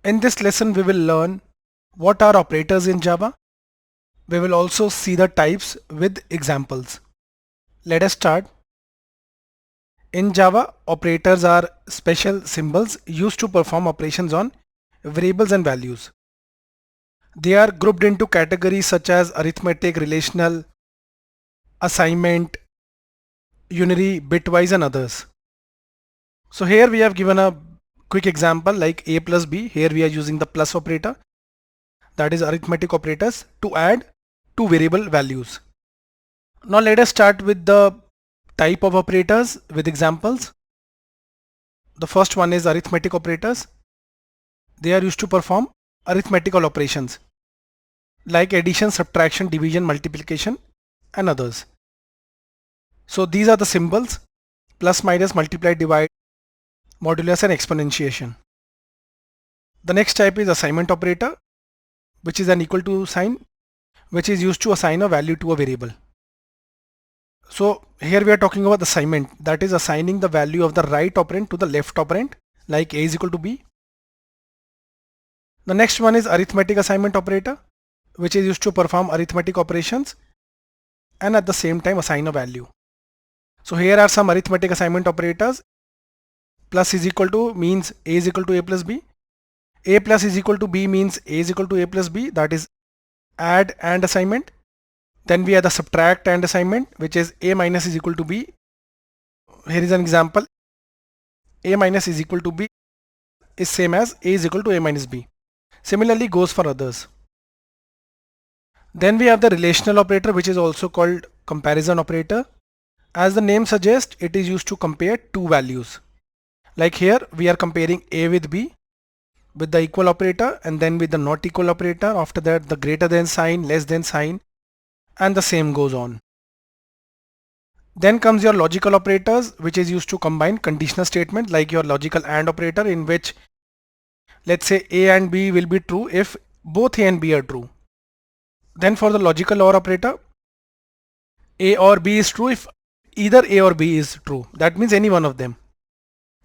In this lesson, we will learn what are operators in Java. We will also see the types with examples. Let us start. In Java, operators are special symbols used to perform operations on variables and values. They are grouped into categories such as arithmetic, relational, assignment, unary, bitwise and others. So here we have given a quick example like a plus b. Here we are using the plus operator, that is arithmetic operators, to add two variable values. Now let us start with the type of operators with examples. The first one is arithmetic operators. They are used to perform arithmetical operations like addition, subtraction, division, multiplication and others. So these are the symbols: plus, minus, multiply, divide, modulus and exponentiation. The next type is assignment operator, which is an equal to sign, which is used to assign a value to a variable. So here we are talking about assignment, that is assigning the value of the right operand to the left operand, like a is equal to b. The next one is arithmetic assignment operator, which is used to perform arithmetic operations and at the same time assign a value. So here are some arithmetic assignment operators. Plus is equal to means a is equal to a plus b. A plus is equal to b means a is equal to a plus b, that is add and assignment. Then we have the subtract and assignment, which is a minus is equal to b. Here is an example. A minus is equal to b is same as a is equal to a minus b. Similarly goes for others. Then we have the relational operator, which is also called comparison operator. As the name suggests, it is used to compare two values. Like here we are comparing a with b with the equal operator and then with the not equal operator. After that the greater than sign, less than sign, and the same goes on. Then comes your logical operators, which is used to combine conditional statement like your logical AND operator, in which let's say a and b will be true if both a and b are true. Then for the logical OR operator, a or b is true if either a or b is true. That means any one of them.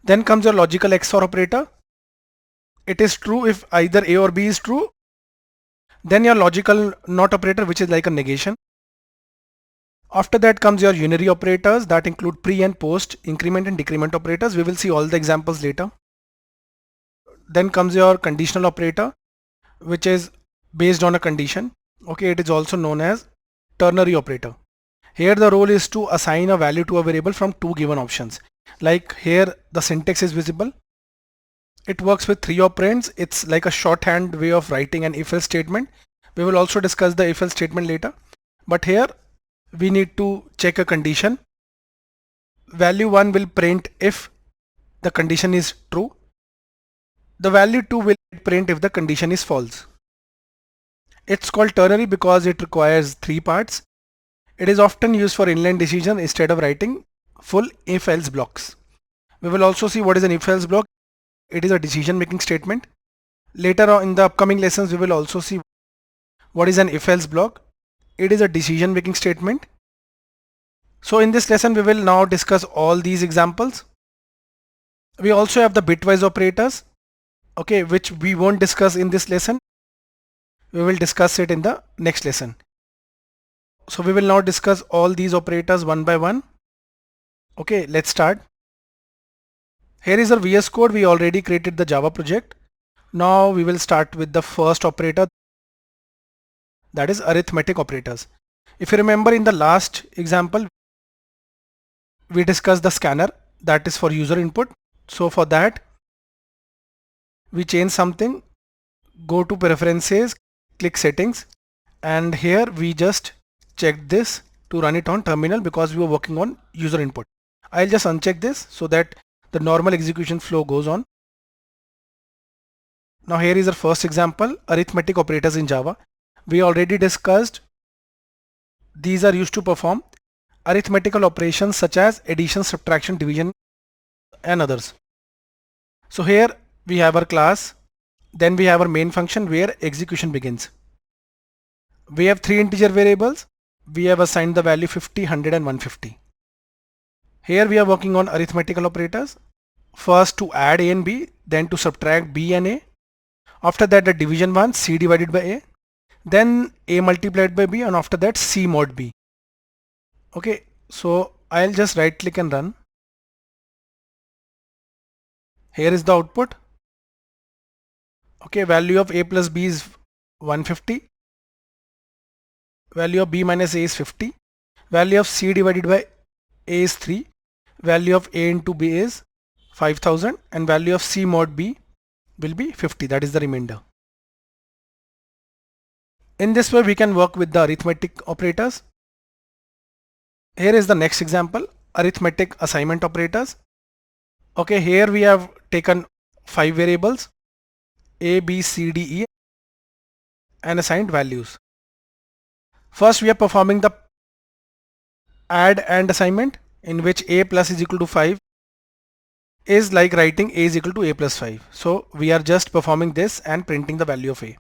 Then comes your logical XOR operator. It is true if either a or b is true. Then your logical NOT operator, which is like a negation. After that comes your unary operators that include pre and post, increment and decrement operators. We will see all the examples later. Then comes your conditional operator, which is based on a condition. Okay, it is also known as ternary operator. Here the role is to assign a value to a variable from two given options. Like here the syntax is visible. It works with three operands. It's like a shorthand way of writing an if-else statement. We will also discuss the if-else statement later. But here we need to check a condition. Value 1 will print if the condition is true. The value 2 will print if the condition is false. It's called ternary because it requires three parts. It is often used for inline decision instead of writing full if-else blocks. We will also see what is an if-else block. It is a decision making statement. Later on in the upcoming lessons, we will also see what is an if-else block. It is a decision making statement. So in this lesson, we will now discuss all these examples. We also have the bitwise operators, okay, which we won't discuss in this lesson. We will discuss it in the next lesson. So we will now discuss all these operators one by one. Okay, let's start. Here is our VS Code. We already created the Java project. Now we will start with the first operator, that is arithmetic operators. If you remember in the last example, we discussed the scanner, that is for user input. So for that, we change something, go to preferences, click settings, and here we just check this to run it on terminal because we were working on user input. I'll just uncheck this so that the normal execution flow goes on. Now here is our first example, arithmetic operators in Java. We already discussed these are used to perform arithmetical operations such as addition, subtraction, division and others. So here we have our class, then we have our main function where execution begins. We have three integer variables. We have assigned the value 50, 100 and 150. Here we are working on arithmetical operators. First to add a and b, then to subtract b and a. After that the division one, C divided by A, then A multiplied by B, and after that C mod B. Okay, so I'll just right click and run. Here is the output. Okay, value of A plus B is 150. Value of B minus A is 50. Value of C divided by A is 3. Value of A into B is 5000, and value of C mod B will be 50. That is the remainder. In this way we can work with the arithmetic operators. Here is the next example, arithmetic assignment operators. Okay, here we have taken 5 variables A, B, C, D, E and assigned values. First we are performing the add and assignment, in which A plus is equal to 5 is like writing A is equal to A plus 5. So we are just performing this and printing the value of A.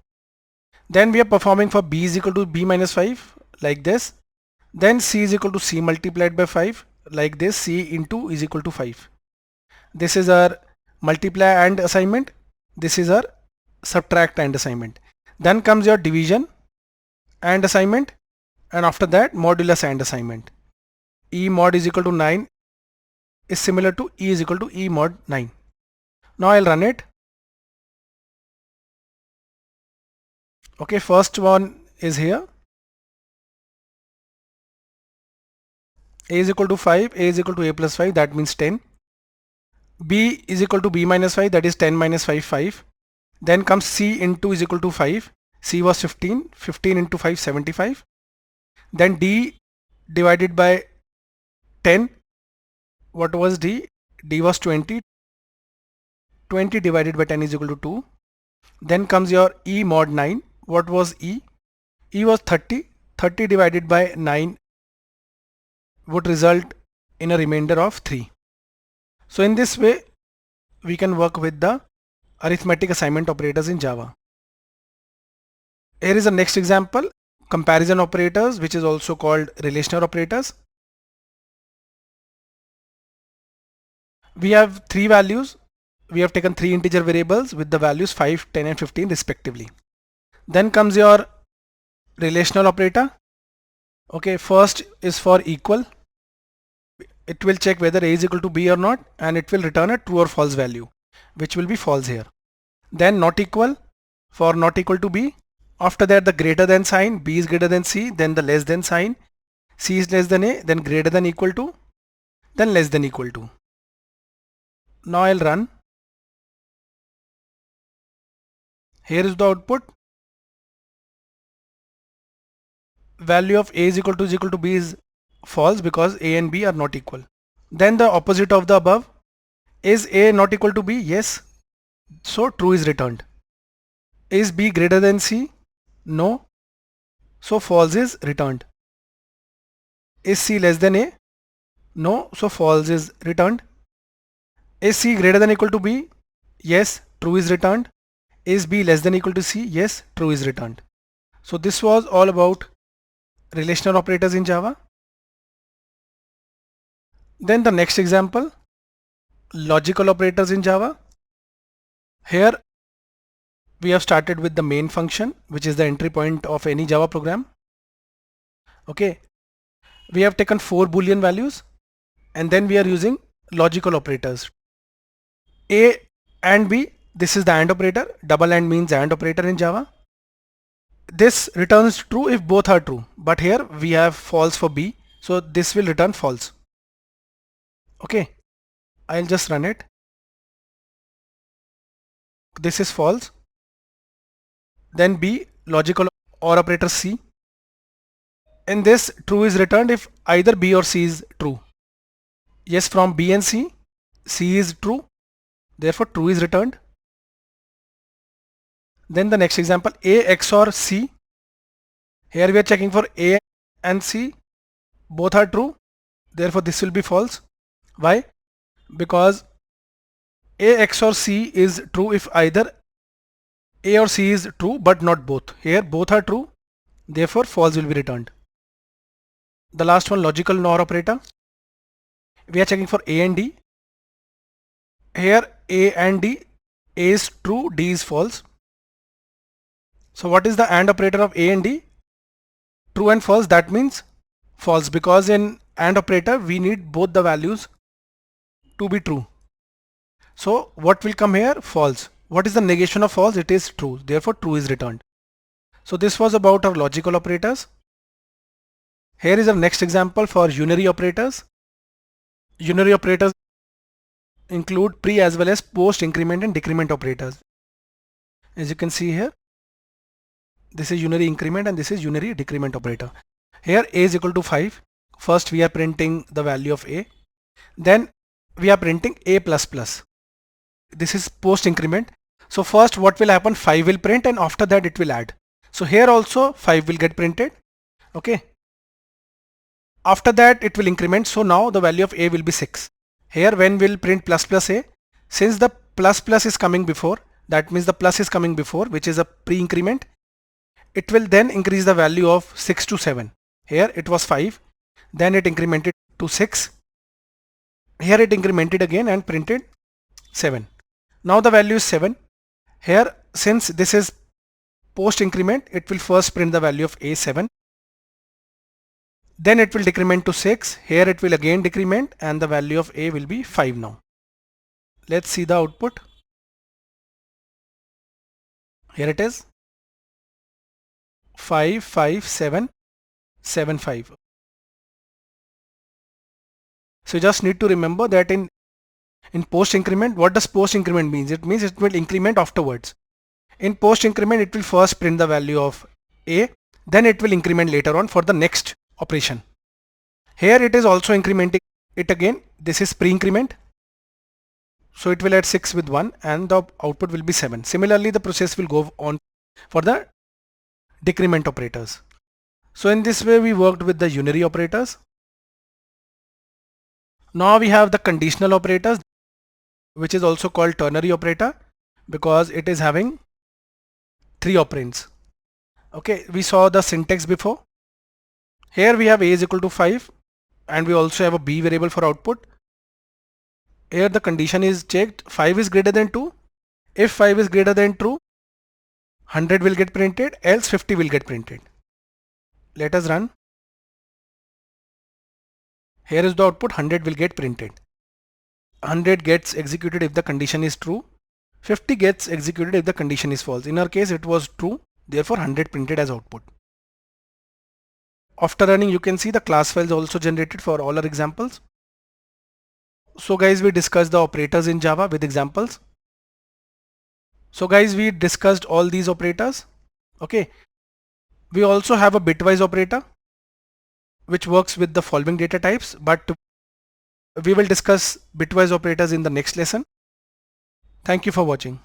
Then we are performing for B is equal to B minus 5 like this. Then C is equal to C multiplied by 5 like this, C into is equal to 5. This is our multiply and assignment. This is our subtract and assignment. Then comes your division and assignment, and after that modulus and assignment. E mod is equal to 9 is similar to E is equal to E mod 9. Now I'll run it. Okay, first one is here. A is equal to 5, A is equal to A plus 5, that means 10. B is equal to B minus 5, that is 10 minus 5, 5. Then comes C into is equal to 5. C was 15, 15 into 5, 75. Then D divided by 10. What was D? D was 20. 20 divided by 10 is equal to 2. Then comes your E mod 9. What was E? E was 30. 30 divided by 9 would result in a remainder of 3. So in this way we can work with the arithmetic assignment operators in Java. Here is the next example, comparison operators, which is also called relational operators. We have 3 values. We have taken 3 integer variables with the values 5, 10 and 15 respectively. Then comes your relational operator. Okay, first is for equal. It will check whether A is equal to B or not, and it will return a true or false value, which will be false here. Then not equal, for not equal to B. After that the greater than sign, B is greater than C, then the less than sign, C is less than A, then greater than equal to, then less than equal to. Now I'll run. Here is the output. Value of A is equal to B is false because A and B are not equal. Then the opposite of the above. Is A not equal to B? Yes. So true is returned. Is B greater than C? No. So false is returned. Is C less than A? No. So false is returned. Is C greater than equal to B? Yes. True is returned. Is B less than equal to C? Yes. True is returned. So this was all about relational operators in Java. Then the next example, logical operators in Java. Here we have started with the main function, which is the entry point of any Java program. Okay, we have taken 4 Boolean values, and then we are using logical operators. A and B, this is the AND operator. Double AND means AND operator in Java. This returns true if both are true, but here we have false for B, so this will return false. Okay, I'll just run it. This is false. Then B, logical OR operator C. In this, true is returned if either B or C is true. Yes, from B and C, C is true, therefore true is returned. Then the next example, A XOR C. Here we are checking for A and C, both are true, therefore this will be false. Why? Because A XOR C is true if either A or C is true but not both. Here both are true, therefore false will be returned. The last one, logical NOR operator. We are checking for A and D. Here A and D, A is true, D is false. So what is the AND operator of A and D? True and false, that means false, because in AND operator we need both the values to be true. So what will come here? False. What is the negation of false? It is true. Therefore true is returned. So this was about our logical operators. Here is our next example for unary operators. Unary operators include pre as well as post increment and decrement operators. As you can see here, this is unary increment and this is unary decrement operator. Here a is equal to 5. First we are printing the value of a. Then we are printing a plus plus. This is post increment. So first what will happen? 5 will print and after that it will add. So here also 5 will get printed. Okay. After that it will increment. So now the value of a will be 6. Here when we'll print plus plus a, since the plus plus is coming before, that means the plus is coming before, which is a pre-increment, it will then increase the value of 6 to 7. Here it was 5, then it incremented to 6. Here it incremented again and printed 7. Now the value is 7. Here since this is post increment, it will first print the value of a7. Then it will decrement to 6. Here it will again decrement and the value of a will be 5 now. Let's see the output. Here it is 5, 5, 7, 7, 5. So you just need to remember that in post increment, what does post increment means? It means it will increment afterwards. In post increment, it will first print the value of a, then it will increment later on for the next operation. Here it is also incrementing it again. This is pre-increment. So it will add 6 with 1 and the output will be 7. Similarly, the process will go on for the decrement operators. So in this way we worked with the unary operators. Now we have the conditional operators, which is also called ternary operator because it is having 3 operands. Okay, we saw the syntax before. Here we have a is equal to 5 and we also have a b variable for output. Here the condition is checked, 5 is greater than 2. If 5 is greater than true, 100 will get printed, else 50 will get printed. Let us run. Here is the output, 100 will get printed. 100 gets executed if the condition is true. 50 gets executed if the condition is false. In our case it was true, therefore 100 printed as output. After running you can see the class files also generated for all our examples. So guys, we discussed the operators in Java with examples. So guys, we discussed all these operators. Okay. We also have a bitwise operator which works with the following data types, but we will discuss bitwise operators in the next lesson. Thank you for watching.